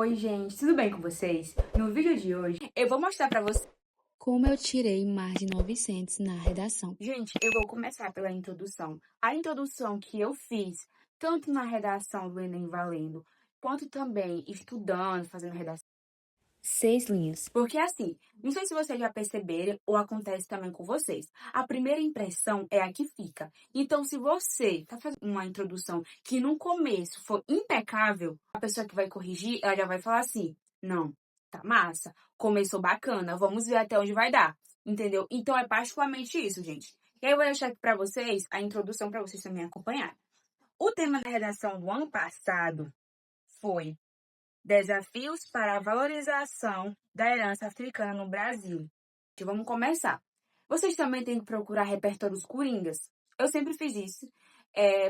Oi, gente, tudo bem com vocês? No vídeo de hoje, eu vou mostrar pra vocês. Como eu tirei mais de 900 na redação. Gente, eu vou começar pela introdução. A introdução que eu fiz, tanto na redação do Enem Valendo, quanto também estudando, fazendo redação. 6 linhas. Porque assim, não sei se vocês já perceberam ou acontece também com vocês. A primeira impressão é a que fica. Então, se você tá fazendo uma introdução que no começo for impecável, a pessoa que vai corrigir, ela já vai falar assim: não, tá massa, começou bacana, vamos ver até onde vai dar. Entendeu? Então, é particularmente isso, gente. E aí, eu vou deixar aqui pra vocês a introdução pra vocês também acompanharem. O tema da redação do ano passado foi Desafios para a valorização da herança africana no Brasil. Então, vamos começar. Vocês também têm que procurar repertórios coringas. Eu sempre fiz isso.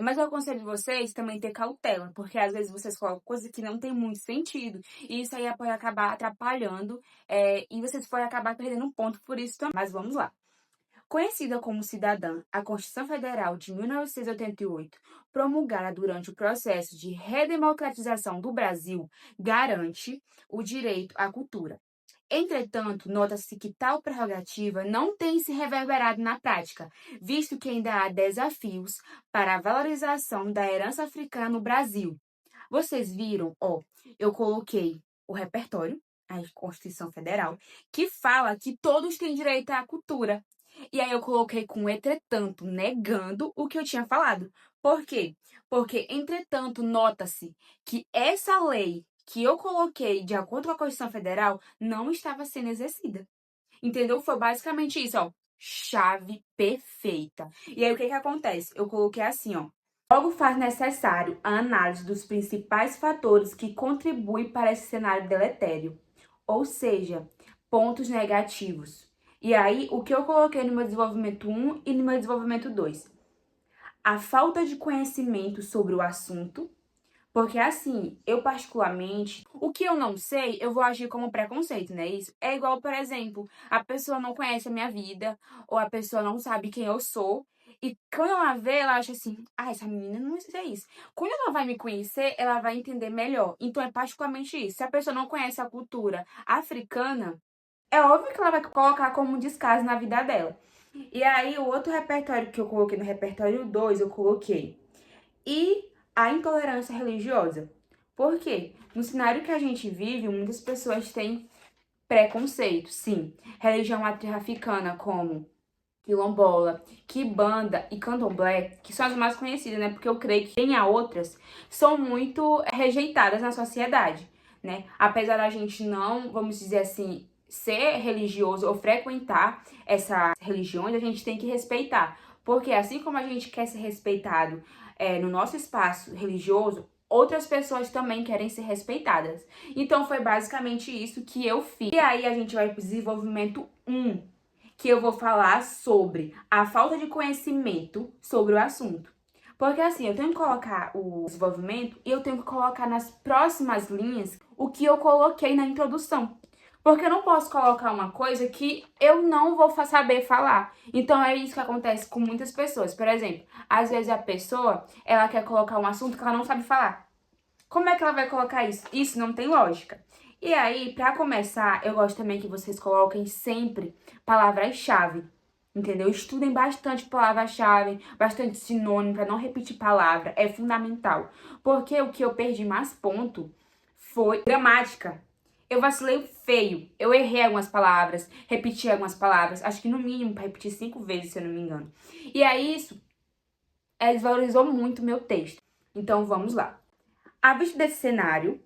Mas eu aconselho vocês também ter cautela, porque às vezes vocês colocam coisas que não tem muito sentido. E isso aí pode acabar atrapalhando, e vocês podem acabar perdendo um ponto por isso também. Mas vamos lá. Conhecida como cidadã, a Constituição Federal de 1988, promulgada durante o processo de redemocratização do Brasil, garante o direito à cultura. Entretanto, nota-se que tal prerrogativa não tem se reverberado na prática, visto que ainda há desafios para a valorização da herança africana no Brasil. Vocês viram, eu coloquei o repertório, a Constituição Federal, que fala que todos têm direito à cultura. E aí eu coloquei com entretanto, negando o que eu tinha falado. Por quê? Porque, entretanto, nota-se que essa lei que eu coloquei de acordo com a Constituição Federal não estava sendo exercida. Entendeu? Foi basicamente isso, chave perfeita. E aí o que que acontece? Eu coloquei assim, Logo faz necessário a análise dos principais fatores que contribuem para esse cenário deletério, ou seja, pontos negativos. E aí, o que eu coloquei no meu desenvolvimento 1 e no meu desenvolvimento 2? A falta de conhecimento sobre o assunto, porque assim, eu particularmente, o que eu não sei, eu vou agir como preconceito, né? Isso é igual, por exemplo, a pessoa não conhece a minha vida, ou a pessoa não sabe quem eu sou, e quando ela vê, ela acha assim, essa menina não é isso. Quando ela vai me conhecer, ela vai entender melhor. Então é particularmente isso. Se a pessoa não conhece a cultura africana, é óbvio que ela vai colocar como um descaso na vida dela. E aí, o outro repertório que eu coloquei no repertório 2, eu coloquei. E a intolerância religiosa. Por quê? No cenário que a gente vive, muitas pessoas têm preconceito, sim. Religião matriz africana, como quilombola, quimbanda e candomblé, que são as mais conhecidas, né? Porque eu creio que tem outras, são muito rejeitadas na sociedade, né? Apesar da gente não, vamos dizer assim, ser religioso ou frequentar essas religiões, a gente tem que respeitar. Porque assim como a gente quer ser respeitado no nosso espaço religioso, outras pessoas também querem ser respeitadas. Então foi basicamente isso que eu fiz. E aí a gente vai para o desenvolvimento 1, que eu vou falar sobre a falta de conhecimento sobre o assunto. Porque assim, eu tenho que colocar o desenvolvimento e eu tenho que colocar nas próximas linhas o que eu coloquei na introdução. Porque eu não posso colocar uma coisa que eu não vou saber falar. Então é isso que acontece com muitas pessoas. Por exemplo, às vezes a pessoa, ela quer colocar um assunto que ela não sabe falar. Como é que ela vai colocar isso? Isso não tem lógica. E aí, pra começar, eu gosto também que vocês coloquem sempre palavras-chave, entendeu? Estudem bastante palavra-chave, bastante sinônimo, pra não repetir palavra, é fundamental. Porque o que eu perdi mais ponto foi gramática. Eu vacilei feio, eu errei algumas palavras, repeti algumas palavras, acho que no mínimo pra repetir 5 vezes, se eu não me engano. E aí, isso desvalorizou muito o meu texto. Então, vamos lá. À vista desse cenário,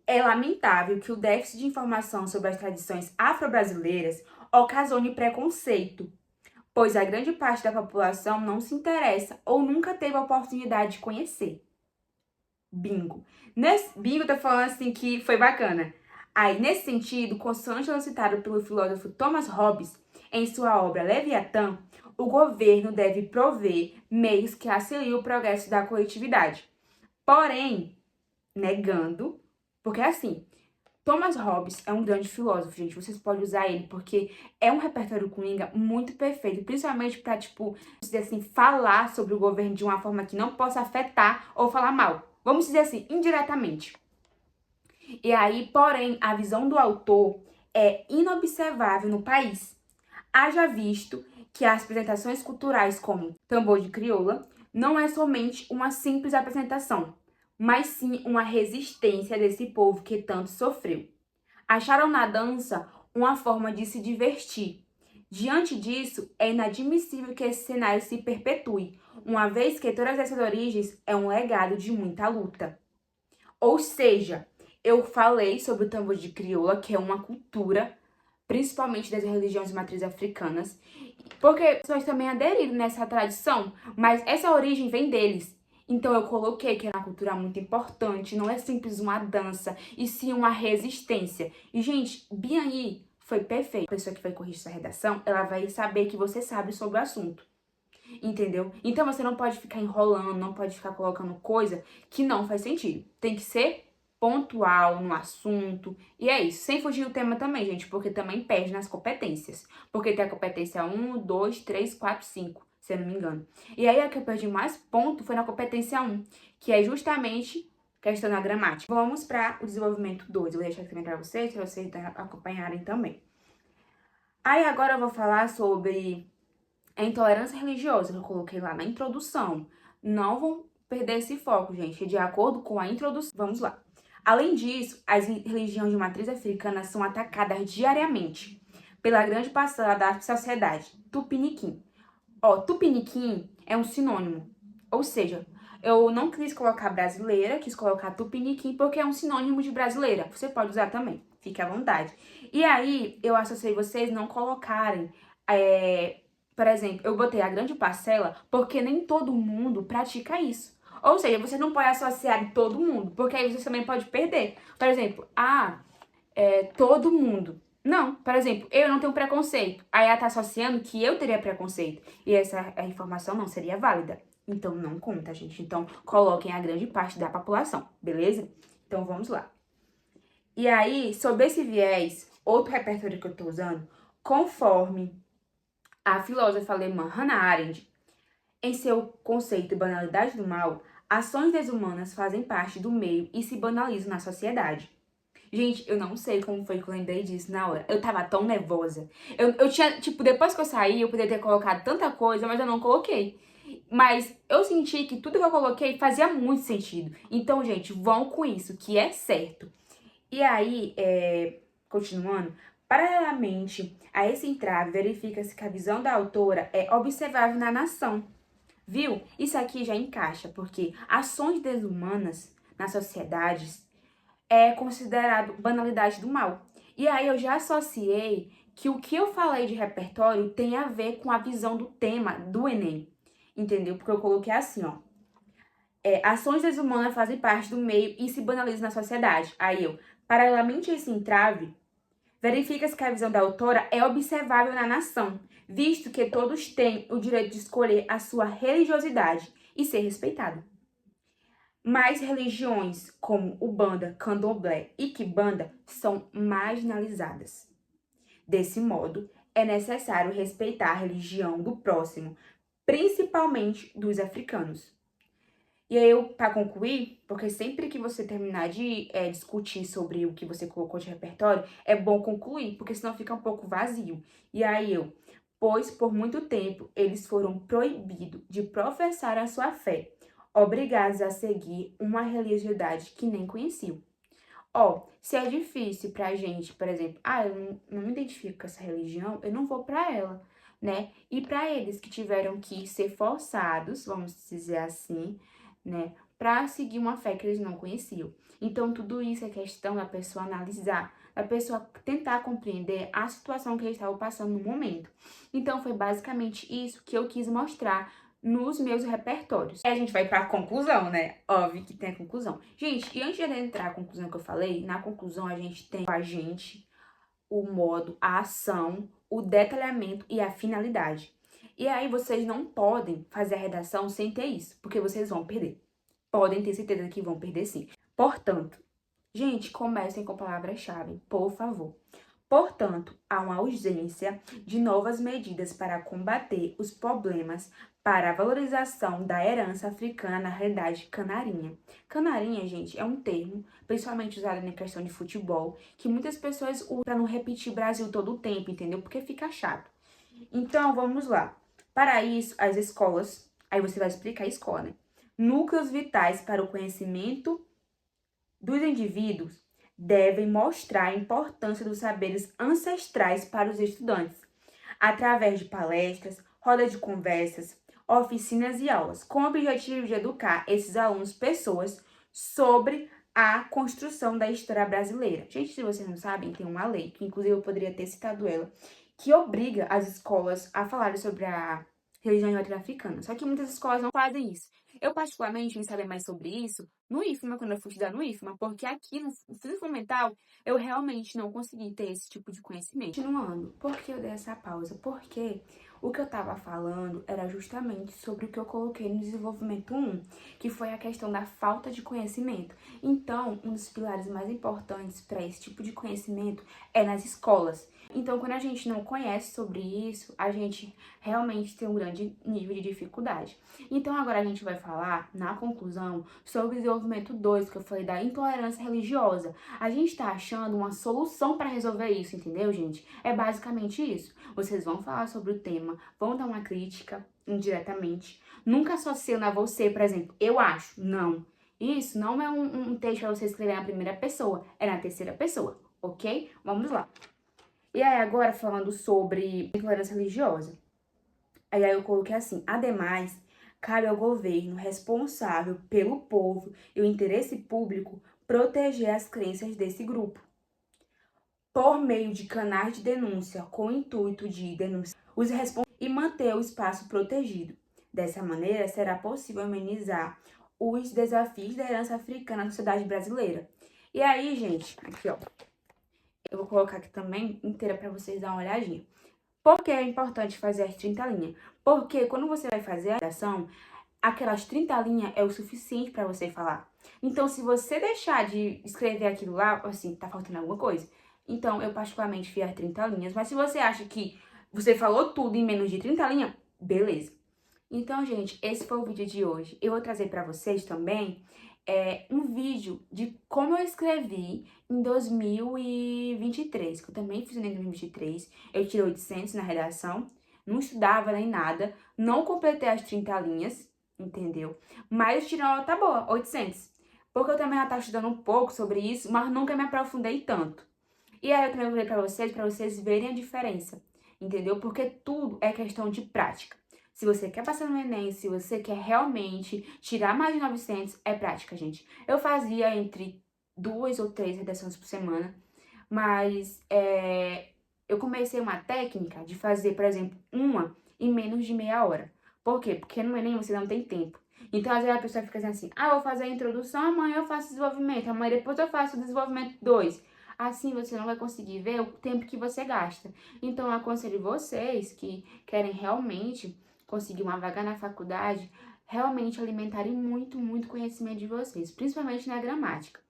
é lamentável que o déficit de informação sobre as tradições afro-brasileiras ocasione preconceito, pois a grande parte da população não se interessa ou nunca teve a oportunidade de conhecer. Bingo. Nesse bingo tá falando assim que foi bacana. Aí, nesse sentido, consoante o citado pelo filósofo Thomas Hobbes, em sua obra Leviatã, o governo deve prover meios que auxiliem o progresso da coletividade. Porém, negando, porque assim, Thomas Hobbes é um grande filósofo, gente, vocês podem usar ele, porque é um repertório coringa muito perfeito, principalmente pra, dizer assim, falar sobre o governo de uma forma que não possa afetar ou falar mal. Vamos dizer assim, indiretamente. E aí, porém, a visão do autor é inobservável no país. Haja visto que as apresentações culturais como Tambor de Crioula não é somente uma simples apresentação, mas sim uma resistência desse povo que tanto sofreu. Acharam na dança uma forma de se divertir. Diante disso, é inadmissível que esse cenário se perpetue, uma vez que todas essas origens é um legado de muita luta. Ou seja, eu falei sobre o tambor de crioula, que é uma cultura, principalmente das religiões de matriz africanas, porque pessoas também aderiram nessa tradição, mas essa origem vem deles. Então eu coloquei que é uma cultura muito importante, não é simples uma dança, e sim uma resistência. E, gente, bem aí foi perfeito. A pessoa que vai corrigir essa redação, ela vai saber que você sabe sobre o assunto. Entendeu? Então você não pode ficar enrolando, não pode ficar colocando coisa que não faz sentido. Tem que ser pontual no assunto. E é isso. Sem fugir do tema também, gente, porque também perde nas competências. Porque tem a competência 1, 2, 3, 4, 5, se eu não me engano. E aí a que eu perdi mais ponto foi na competência 1, que é justamente questão da gramática. Vamos para o desenvolvimento 2. Eu vou deixar aqui também para vocês acompanharem também. Aí agora eu vou falar sobre a intolerância religiosa que eu coloquei lá na introdução. Não vão perder esse foco, gente. De acordo com a introdução. Vamos lá. Além disso, as religiões de matriz africana são atacadas diariamente pela grande parcela da sociedade tupiniquim. Tupiniquim é um sinônimo. Ou seja, eu não quis colocar brasileira, quis colocar tupiniquim porque é um sinônimo de brasileira. Você pode usar também, fique à vontade. E aí, eu associei vocês não colocarem por exemplo, eu botei a grande parcela porque nem todo mundo pratica isso. Ou seja, você não pode associar em todo mundo, porque aí você também pode perder. Por exemplo, todo mundo. Não, por exemplo, eu não tenho preconceito. Aí ela tá associando que eu teria preconceito. E essa informação não seria válida. Então não conta, gente. Então coloquem a grande parte da população, beleza? Então vamos lá. E aí, sobre esse viés, outro repertório que eu tô usando, conforme a filósofa alemã Hannah Arendt, em seu conceito Banalidade do Mal, ações desumanas fazem parte do meio e se banalizam na sociedade. Gente, eu não sei como foi que eu lembrei disso na hora. Eu tava tão nervosa. Eu tinha, tipo, depois que eu saí, eu poderia ter colocado tanta coisa, mas eu não coloquei. Mas eu senti que tudo que eu coloquei fazia muito sentido. Então, gente, vão com isso, que é certo. E aí, continuando, paralelamente a esse entrave, verifica-se que a visão da autora é observável na nação. Viu? Isso aqui já encaixa, porque ações desumanas nas sociedades é considerado banalidade do mal. E aí eu já associei que o que eu falei de repertório tem a ver com a visão do tema do Enem. Entendeu? Porque eu coloquei assim, ó. Ações desumanas fazem parte do meio e se banalizam na sociedade. Aí eu, paralelamente a esse entrave, verifica-se que a visão da autora é observável na nação, visto que todos têm o direito de escolher a sua religiosidade e ser respeitado. Mas religiões como Ubanda, Candomblé e Quimbanda são marginalizadas. Desse modo, é necessário respeitar a religião do próximo, principalmente dos africanos. E aí, para concluir, porque sempre que você terminar de discutir sobre o que você colocou de repertório, é bom concluir, porque senão fica um pouco vazio. E aí pois por muito tempo eles foram proibidos de professar a sua fé, obrigados a seguir uma religiosidade que nem conheciam. Se é difícil pra gente, por exemplo, eu não me identifico com essa religião, eu não vou pra ela, né? E pra eles que tiveram que ser forçados, vamos dizer assim, né, pra seguir uma fé que eles não conheciam. Então, tudo isso é questão da pessoa analisar, da pessoa tentar compreender a situação que eles estavam passando no momento. Então, foi basicamente isso que eu quis mostrar nos meus repertórios. E a gente vai pra conclusão, né? Óbvio que tem a conclusão. Gente, e antes de entrar na conclusão que eu falei, na conclusão a gente tem a gente, o modo, a ação, o detalhamento e a finalidade. E aí vocês não podem fazer a redação sem ter isso, porque vocês vão perder. Podem ter certeza que vão perder sim. Portanto, gente, comecem com palavras-chave, por favor. Portanto, há uma urgência de novas medidas para combater os problemas para a valorização da herança africana na realidade canarinha. Canarinha, gente, é um termo, principalmente usado na questão de futebol, que muitas pessoas usam para não repetir Brasil todo o tempo, entendeu? Porque fica chato. Então, vamos lá. Para isso, as escolas, aí você vai explicar a escola, né? Núcleos vitais para o conhecimento dos indivíduos devem mostrar a importância dos saberes ancestrais para os estudantes, através de palestras, rodas de conversas, oficinas e aulas, com o objetivo de educar esses alunos, pessoas, sobre a construção da história brasileira. Gente, se vocês não sabem, tem uma lei, que inclusive eu poderia ter citado ela, que obriga as escolas a falarem sobre a religião e matriz africana. Só que muitas escolas não fazem isso. Eu, particularmente, vim saber mais sobre isso no IFMA, quando eu fui estudar no IFMA, porque aqui no ensino fundamental eu realmente não consegui ter esse tipo de conhecimento. Continuando, por que eu dei essa pausa? Porque o que eu tava falando era justamente sobre o que eu coloquei no desenvolvimento 1, que foi a questão da falta de conhecimento. Então, um dos pilares mais importantes para esse tipo de conhecimento é nas escolas. Então, quando a gente não conhece sobre isso, a gente realmente tem um grande nível de dificuldade. Então, agora a gente vai falar, na conclusão, sobre o desenvolvimento 2, que eu falei da intolerância religiosa. A gente tá achando uma solução para resolver isso, entendeu, gente? É basicamente isso. Vocês vão falar sobre o tema, vão dar uma crítica indiretamente, nunca associando a você, por exemplo, eu acho, não. Isso não é um texto para você escrever na primeira pessoa, é na terceira pessoa, ok? Vamos lá. E aí, agora falando sobre intolerância religiosa. Aí eu coloquei assim: ademais, cabe ao governo responsável pelo povo e o interesse público proteger as crenças desse grupo, por meio de canais de denúncia, com o intuito de denunciar os responsáveis e manter o espaço protegido. Dessa maneira, será possível amenizar os desafios da herança africana na sociedade brasileira. E aí, gente, aqui ó, eu vou colocar aqui também inteira para vocês darem uma olhadinha. Por que é importante fazer as 30 linhas? Porque quando você vai fazer a redação, aquelas 30 linhas é o suficiente para você falar. Então, se você deixar de escrever aquilo lá, assim, tá faltando alguma coisa. Então, eu particularmente fiz as 30 linhas. Mas se você acha que você falou tudo em menos de 30 linhas, beleza. Então, gente, esse foi o vídeo de hoje. Eu vou trazer para vocês também um vídeo de como eu escrevi em 2023, que eu também fiz em 2023. Eu tirei 800 na redação, não estudava nem nada, não completei as 30 linhas, entendeu? Mas eu tirei uma nota boa, 800. Porque eu também já estava estudando um pouco sobre isso, mas nunca me aprofundei tanto. E aí eu também vou ler para vocês verem a diferença, entendeu? Porque tudo é questão de prática. Se você quer passar no Enem, se você quer realmente tirar mais de 900, é prática, gente. Eu fazia entre 2 ou 3 redações por semana, mas eu comecei uma técnica de fazer, por exemplo, uma em menos de meia hora. Por quê? Porque no Enem você não tem tempo. Então, às vezes a pessoa fica assim, eu vou fazer a introdução, amanhã eu faço desenvolvimento, amanhã depois eu faço o desenvolvimento 2. Assim você não vai conseguir ver o tempo que você gasta. Então, eu aconselho vocês que querem realmente conseguir uma vaga na faculdade, realmente alimentarem muito, muito conhecimento de vocês, principalmente na gramática.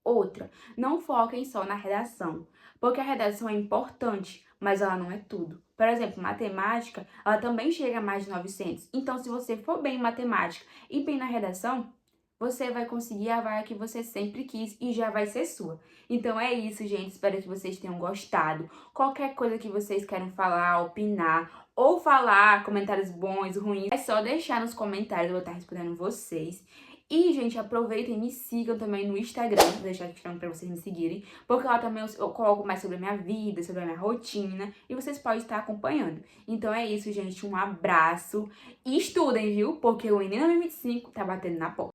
Outra, não foquem só na redação, porque a redação é importante, mas ela não é tudo. Por exemplo, matemática, ela também chega a mais de 900. Então, se você for bem em matemática e bem na redação, você vai conseguir a vaga que você sempre quis e já vai ser sua. Então é isso, gente. Espero que vocês tenham gostado. Qualquer coisa que vocês queiram falar, opinar ou falar, comentários bons, ruins, é só deixar nos comentários, eu vou estar respondendo vocês. E, gente, aproveitem e me sigam também no Instagram, vou deixar aqui pra vocês me seguirem, porque lá também eu coloco mais sobre a minha vida, sobre a minha rotina, e vocês podem estar acompanhando. Então é isso, gente, um abraço e estudem, viu? Porque o Enem 2025 tá batendo na porta.